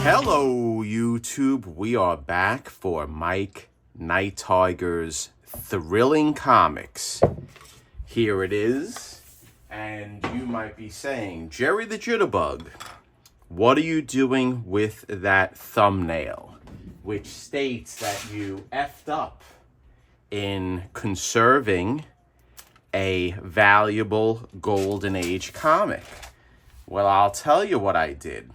Hello, YouTube. We are back for Mike Night Tiger's Thrilling Comics. Here it is. And you might be saying, Jerry the Jitterbug, what are you doing with that thumbnail? Which states that you effed up in conserving a valuable Golden Age comic. Well, I'll tell you what I did.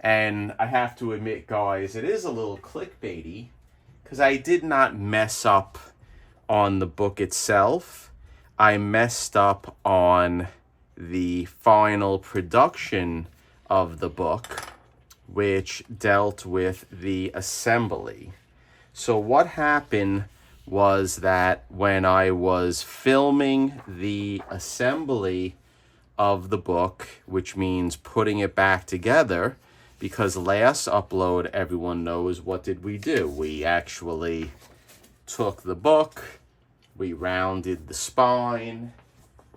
And I have to admit, guys, it is a little clickbaity because I did not mess up on the book itself. I messed up on the final production of the book, which dealt with the assembly. So what happened was that when I was filming the assembly of the book, which means putting it back together, because last upload, everyone knows, what did we do? We actually took the book, we rounded the spine,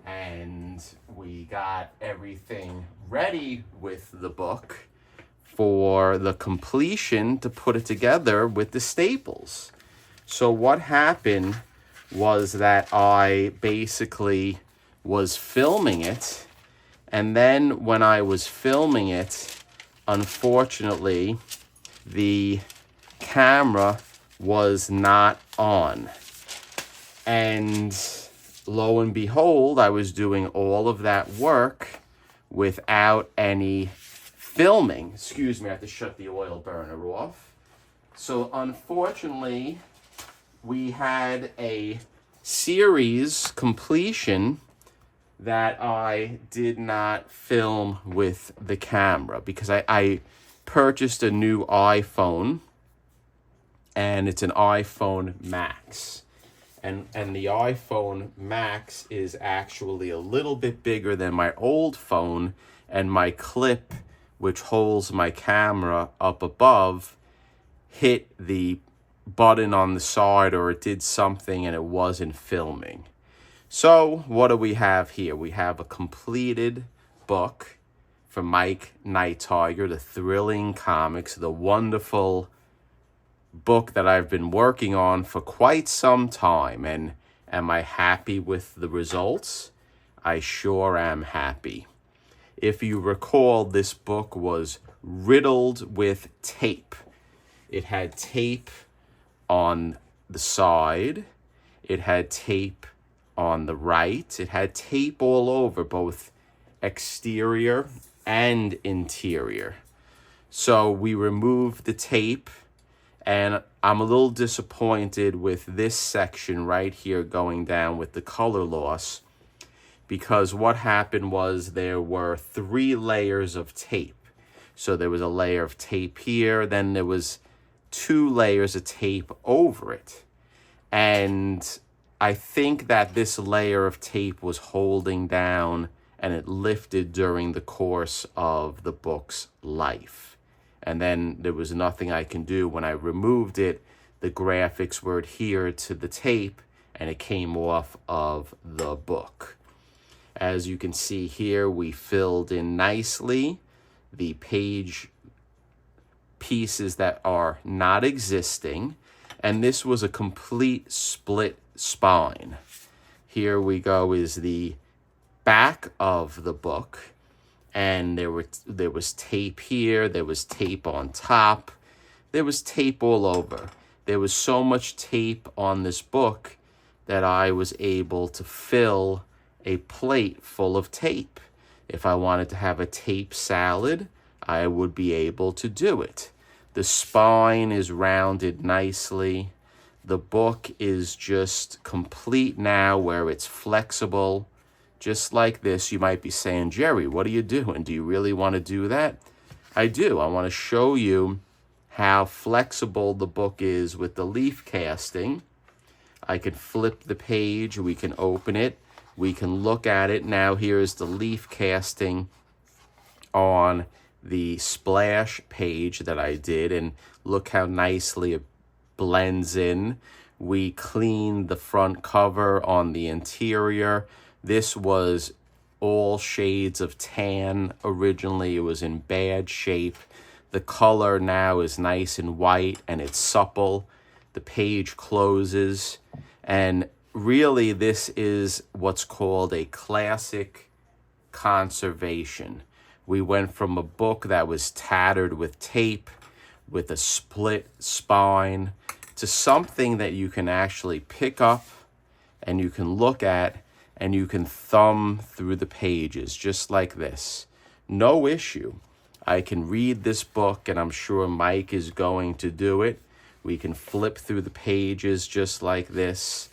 and we got everything ready with the book for the completion to put it together with the staples. So what happened was that I basically was filming it, and then when I was filming it, unfortunately, the camera was not on. And lo and behold, I was doing all of that work without any filming. Excuse me, I have to shut the oil burner off. So unfortunately, we had a series completion that I did not film with the camera because I purchased a new iPhone, and it's an iPhone Max. And the iPhone Max is actually a little bit bigger than my old phone, and my clip, which holds my camera up above, hit the button on the side, or it did something and it wasn't filming. So what do we have here? We have a completed book from Mike Night Tiger, the Thrilling Comics, the wonderful book that I've been working on for quite some time. And am I happy with the results? I sure am happy. If you recall, this book was riddled with tape. It had tape on the side. It had tape on the right. It had tape all over, both exterior and interior. So we removed the tape, and I'm a little disappointed with this section right here going down with the color loss, because what happened was there were 3 layers of tape. So there was a layer of tape here, then there was 2 layers of tape over it. And I think that this layer of tape was holding down, and it lifted during the course of the book's life. And then there was nothing I can do. When I removed it, the graphics were adhered to the tape, and it came off of the book. As you can see here, we filled in nicely the page pieces that are not existing. And this was a complete split spine. Here we go is the back of the book, and there was tape here, there was tape on top, there was tape all over. There was so much tape on this book that I was able to fill a plate full of tape. If I wanted to have a tape salad, I would be able to do it. The spine is rounded nicely. The book is just complete now, where it's flexible, just like this. You might be saying, Jerry, what are you doing? Do you really want to do that? I do. I want to show you how flexible the book is with the leaf casting. I can flip the page. We can open it. We can look at it. Now here's the leaf casting on the splash page that I did, and look how nicely it blends in. We cleaned the front cover on the interior. This was all shades of tan originally. It was in bad shape. The color now is nice and white and it's supple. The page closes. And really, this is what's called a classic conservation. We went from a book that was tattered with tape, with a split spine, to something that you can actually pick up and you can look at and you can thumb through the pages just like this. No issue. I can read this book, and I'm sure Mike is going to do it. We can flip through the pages just like this,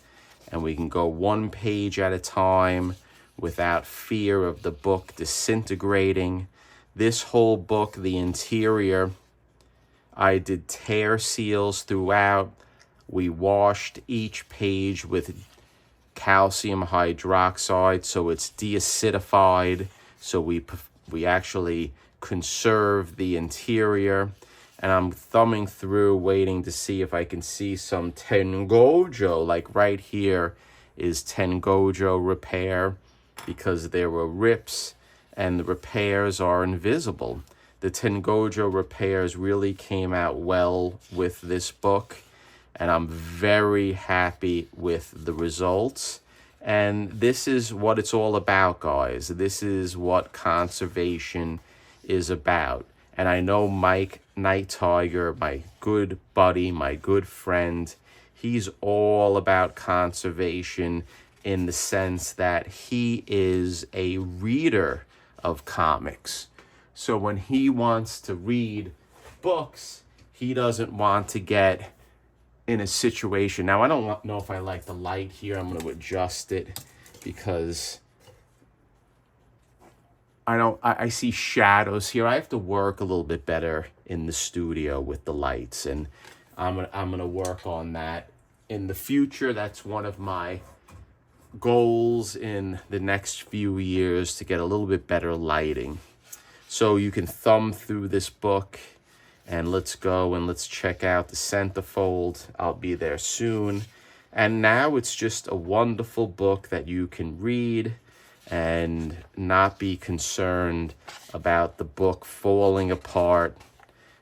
and we can go one page at a time without fear of the book disintegrating. This whole book, the interior, I did tear seals throughout. We washed each page with calcium hydroxide so it's deacidified, so we actually conserve the interior. And I'm thumbing through waiting to see if I can see some Tengojo. Like right here is Tengojo repair, because there were rips and the repairs are invisible. The Tengojo repairs really came out well with this book, and I'm very happy with the results. And this is what it's all about, guys. This is what conservation is about. And I know Mike Night Tiger, my good buddy, my good friend, he's all about conservation in the sense that he is a reader of comics. So when he wants to read books, he doesn't want to get in a situation. Now, I don't know if I like the light here. I'm going to adjust it because I see shadows here. I have to work a little bit better in the studio with the lights, and I'm gonna work on that in the future. That's one of my goals in the next few years, to get a little bit better lighting. So you can thumb through this book, and let's go and let's check out the centerfold. I'll be there soon. And now it's just a wonderful book that you can read and not be concerned about the book falling apart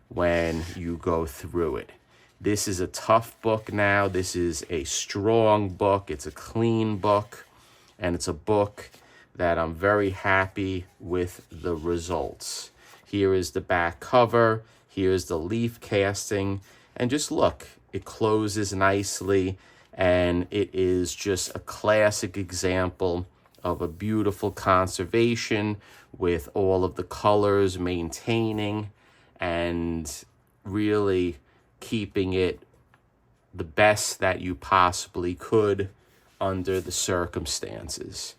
when you go through it. This is a tough book now. This is a strong book. It's a clean book, and it's a book that I'm very happy with the results. Here is the back cover. Here's the leaf casting. And just look, it closes nicely, and it is just a classic example of a beautiful conservation with all of the colors maintaining and really keeping it the best that you possibly could under the circumstances.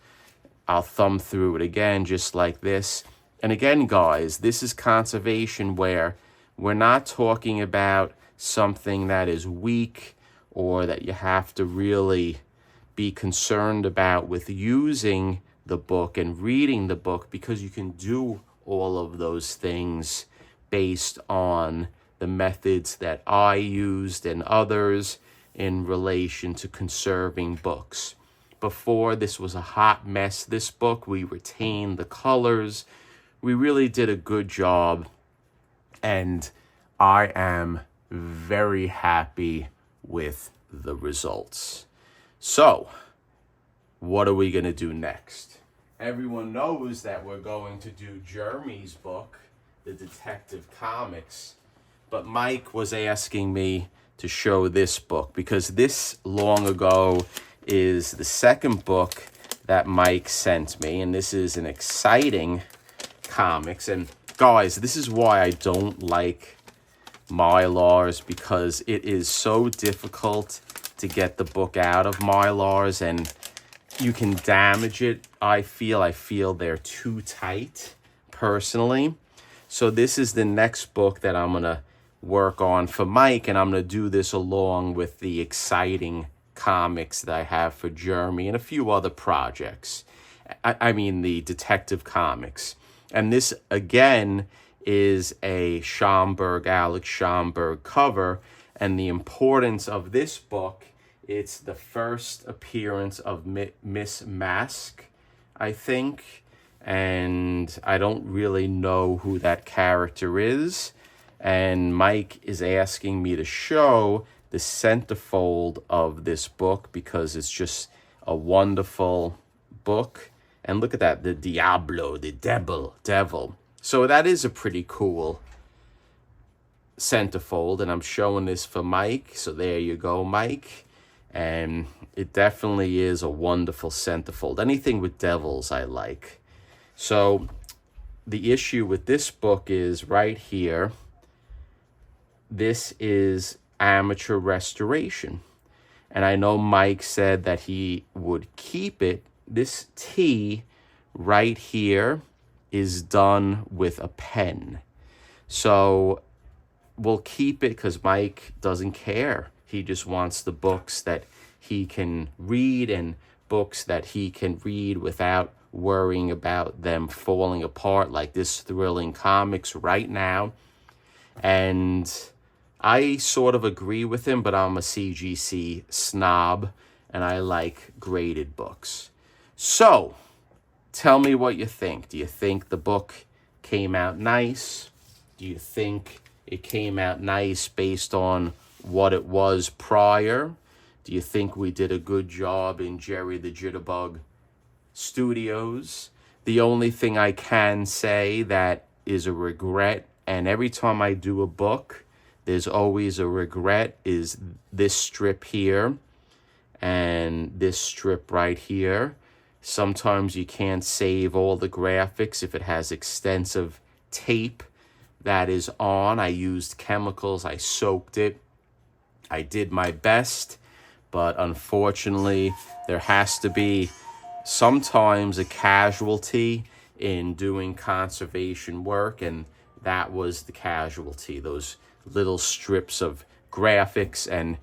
I'll thumb through it again just like this. And again, guys, this is conservation where we're not talking about something that is weak or that you have to really be concerned about with using the book and reading the book, because you can do all of those things based on the methods that I used and others in relation to conserving books. Before, this was a hot mess. This book, we retained the colors. We really did a good job, and I am very happy with the results. So, what are we going to do next? Everyone knows that we're going to do Jeremy's book, the Detective Comics, but Mike was asking me to show this book because this long ago is the second book that Mike sent me, and this is an exciting comics. And guys, this is why I don't like Mylars, because it is so difficult to get the book out of Mylars, and you can damage it. I feel they're too tight personally. So this is the next book that I'm gonna work on for Mike, and I'm gonna do this along with the exciting comics that I have for Jeremy and a few other projects. I mean the Detective Comics. And this again is a Alex Schomburg cover, and the importance of this book, it's the first appearance of Miss Mask, I think, and I don't really know who that character is. And Mike is asking me to show the centerfold of this book because it's just a wonderful book. And look at that, the Diablo, the devil. So that is a pretty cool centerfold, and I'm showing this for Mike. So there you go, Mike. And it definitely is a wonderful centerfold. Anything with devils I like. So the issue with this book is right here. This is amateur restoration. And I know Mike said that he would keep it. This T right here is done with a pen. So we'll keep it because Mike doesn't care. He just wants the books that he can read and books that he can read without worrying about them falling apart like this Thrilling Comics right now. And I sort of agree with him, but I'm a CGC snob and I like graded books. So tell me what you think. Do you think the book came out nice? Do you think it came out nice based on what it was prior? Do you think we did a good job in Jerry the Jitterbug Studios? The only thing I can say that is a regret, and every time I do a book, there's always a regret, is this strip here and this strip right here. Sometimes you can't save all the graphics if it has extensive tape that is on. I used chemicals, I soaked it. I did my best, but unfortunately, there has to be sometimes a casualty in doing conservation work, and that was the casualty, those little strips of graphics. And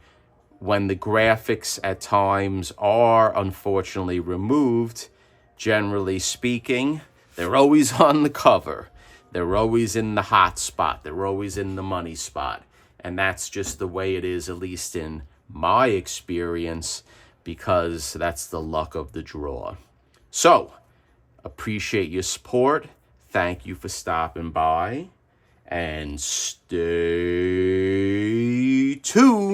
when the graphics at times are unfortunately removed, generally speaking, they're always on the cover. They're always in the hot spot. They're always in the money spot. And that's just the way it is, at least in my experience, because that's the luck of the draw. So, appreciate your support. Thank you for stopping by. And stay tuned.